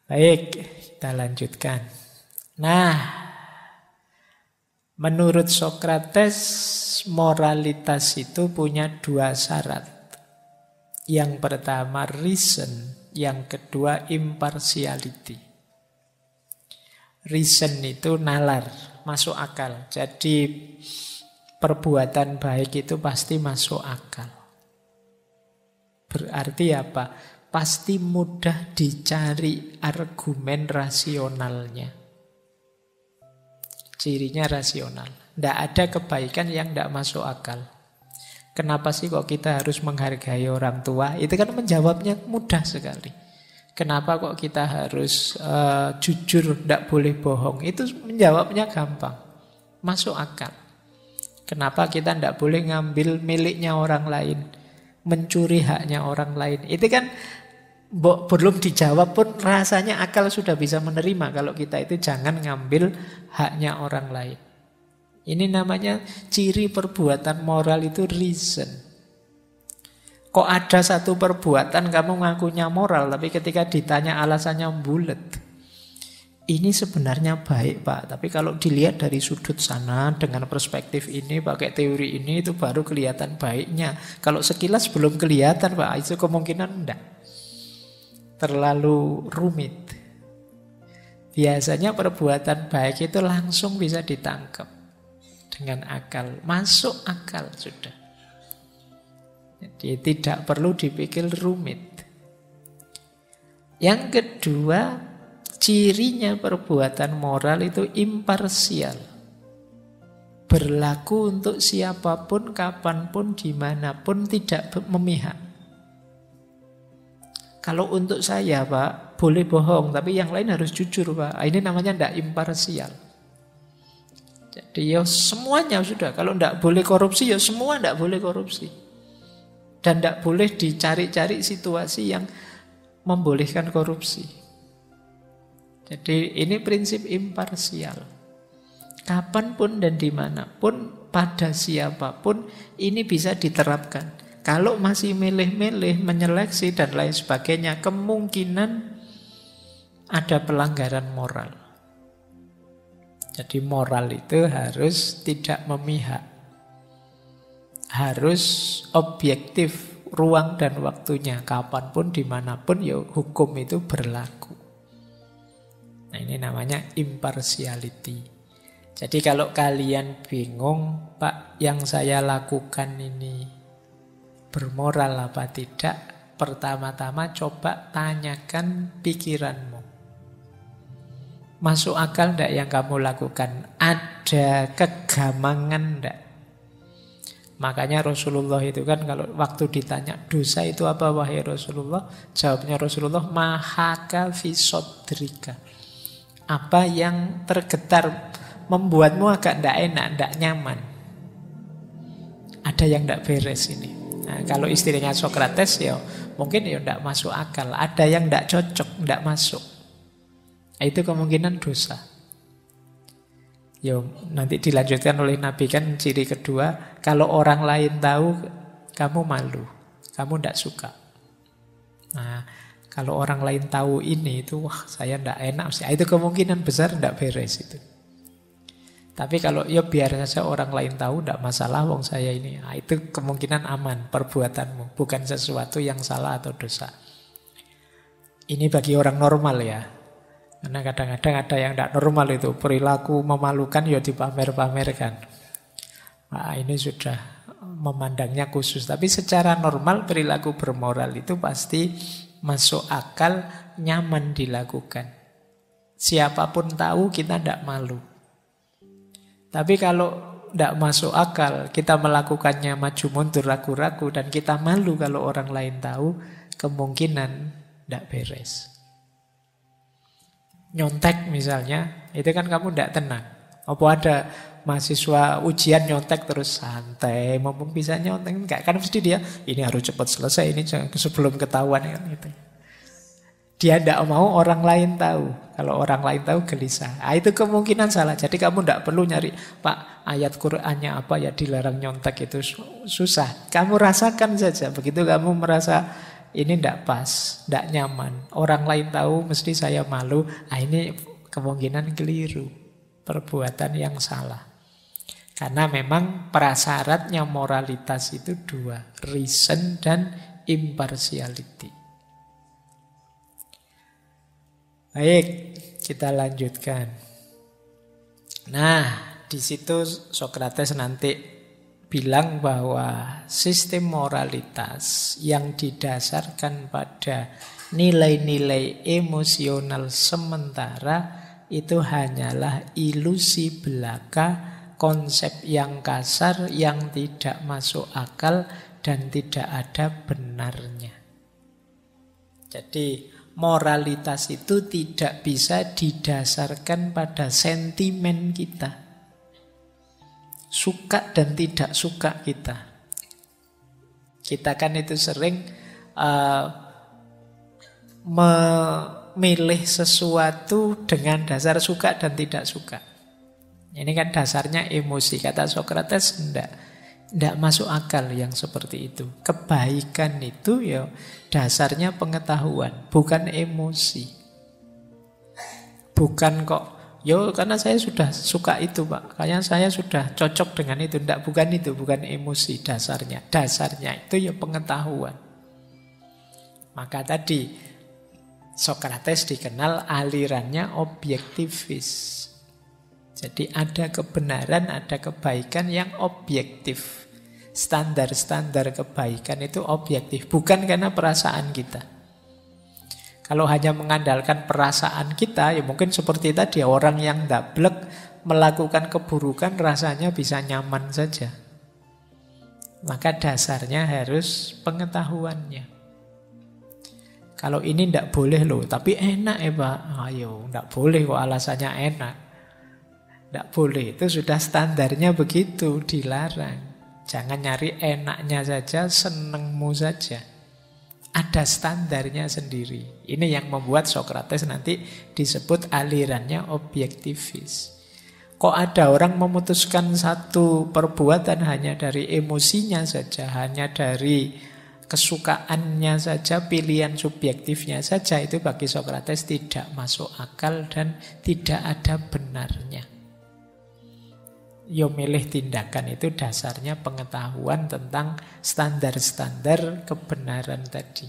Baik, kita lanjutkan. Nah, menurut Sokrates, moralitas itu punya dua syarat. Yang pertama reason, yang kedua impartiality. Reason itu nalar, masuk akal. Jadi perbuatan baik itu pasti masuk akal. Berarti apa? Pasti mudah dicari argumen rasionalnya. Cirinya rasional. Tidak ada kebaikan yang tidak masuk akal. Kenapa sih kok kita harus menghargai orang tua? Itu kan menjawabnya mudah sekali. Kenapa kok kita harus jujur, tidak boleh bohong? Itu menjawabnya gampang. Masuk akal. Kenapa kita tidak boleh ngambil miliknya orang lain? Mencuri haknya orang lain. Itu kan belum dijawab pun rasanya akal sudah bisa menerima kalau kita itu jangan ngambil haknya orang lain. Ini namanya ciri perbuatan moral itu reason. Kok ada satu perbuatan kamu ngakunya moral tapi ketika ditanya alasannya bulet. Ini sebenarnya baik Pak, tapi kalau dilihat dari sudut sana dengan perspektif ini, pakai teori ini itu baru kelihatan baiknya. Kalau sekilas belum kelihatan Pak, itu kemungkinan enggak. Terlalu rumit. Biasanya perbuatan baik itu langsung bisa ditangkap dengan akal, masuk akal sudah. Jadi tidak perlu dipikir rumit. Yang kedua, cirinya perbuatan moral itu imparsial. Berlaku untuk siapapun, kapanpun, dimanapun, tidak memihak. Kalau untuk saya Pak, boleh bohong, tapi yang lain harus jujur Pak. Ini namanya tidak imparsial. Jadi ya semuanya sudah. Kalau tidak boleh korupsi, ya semua tidak boleh korupsi. Dan tidak boleh dicari-cari situasi yang membolehkan korupsi. Jadi ini prinsip imparsial. Kapanpun dan dimanapun, pada siapapun, ini bisa diterapkan. Kalau masih milih-milih, menyeleksi dan lain sebagainya, kemungkinan ada pelanggaran moral. Jadi moral itu harus tidak memihak. Harus objektif ruang dan waktunya. Kapanpun, dimanapun, ya hukum itu berlaku. Nah ini namanya impartiality. Jadi kalau kalian bingung, Pak, yang saya lakukan ini bermoral apa tidak? Pertama-tama coba tanyakan pikiranmu. Masuk akal enggak yang kamu lakukan? Ada kegamangan enggak? Makanya Rasulullah itu kan kalau waktu ditanya dosa itu apa wahai Rasulullah? Jawabnya Rasulullah, mahaka fi sodrika. Apa yang tergetar membuatmu agak tidak enak, tidak nyaman. Ada yang tidak beres ini. Nah, kalau istilahnya Sokrates ya mungkin ya tidak masuk akal. Ada yang tidak cocok, tidak masuk. Itu kemungkinan dosa. Ya nanti dilanjutkan oleh Nabi kan ciri kedua. Kalau orang lain tahu kamu malu, kamu tidak suka. Nah, kalau orang lain tahu ini itu wah saya tidak enak. Itu kemungkinan besar tidak beres itu. Tapi kalau ya biar saja orang lain tahu tidak masalah wong saya ini. Nah, itu kemungkinan aman perbuatanmu, bukan sesuatu yang salah atau dosa. Ini bagi orang normal ya. Karena kadang-kadang ada yang tidak normal itu perilaku memalukan ya dipamer-pamerkan. Nah, ini sudah memandangnya khusus. Tapi secara normal perilaku bermoral itu pasti masuk akal, nyaman dilakukan. Siapapun tahu kita tidak malu. Tapi kalau tidak masuk akal, kita melakukannya maju mundur, ragu-ragu, dan kita malu kalau orang lain tahu, kemungkinan tidak beres. Nyontek misalnya, itu kan kamu tidak tenang. Apa ada mahasiswa ujian nyontek terus santai, mumpung bisa nyontek, enggak kan mesti dia ini harus cepat selesai, ini sebelum ketahuan kan gitu. Dia tidak mau orang lain tahu. Kalau orang lain tahu gelisah. Nah, itu kemungkinan salah. Jadi kamu tidak perlu nyari, Pak, ayat Qur'annya apa ya dilarang nyontek itu susah. Kamu rasakan saja. Begitu kamu merasa ini tidak pas, tidak nyaman. Orang lain tahu, mesti saya malu. Ini kemungkinan keliru, perbuatan yang salah. Karena memang prasyaratnya moralitas itu dua, reason dan impartiality. Baik, kita lanjutkan. Nah, di situ Sokrates nanti bilang bahwa sistem moralitas yang didasarkan pada nilai-nilai emosional sementara itu hanyalah ilusi belaka, konsep yang kasar yang tidak masuk akal dan tidak ada benarnya. Jadi moralitas itu tidak bisa didasarkan pada sentimen kita, suka dan tidak suka kita. Kita kan itu sering memilih sesuatu dengan dasar suka dan tidak suka. Ini kan dasarnya emosi. Kata Sokrates, tidak masuk akal yang seperti itu. Kebaikan itu ya dasarnya pengetahuan, bukan emosi. Bukan kok, karena saya sudah suka itu Pak, kayaknya saya sudah cocok dengan itu. Tidak, bukan itu, bukan emosi dasarnya. Dasarnya itu ya pengetahuan. Maka tadi Sokrates dikenal alirannya objektivis. Jadi ada kebenaran, ada kebaikan yang objektif. Standar-standar kebaikan itu objektif, bukan karena perasaan kita. Kalau hanya mengandalkan perasaan kita, ya mungkin seperti tadi, orang yang dablek melakukan keburukan rasanya bisa nyaman saja. Maka dasarnya harus pengetahuannya. Kalau ini tidak boleh loh, tapi enak ya Pak. Ayo, tidak boleh kok alasannya enak. Tidak boleh, itu sudah standarnya begitu, dilarang. Jangan nyari enaknya saja, senengmu saja. Ada standarnya sendiri. Ini yang membuat Sokrates nanti disebut alirannya objektivis. Kok ada orang memutuskan satu perbuatan hanya dari emosinya saja, hanya dari kesukaannya saja, pilihan subjektifnya saja, itu bagi Sokrates tidak masuk akal dan tidak ada benarnya. Milih tindakan itu dasarnya pengetahuan tentang standar-standar kebenaran tadi.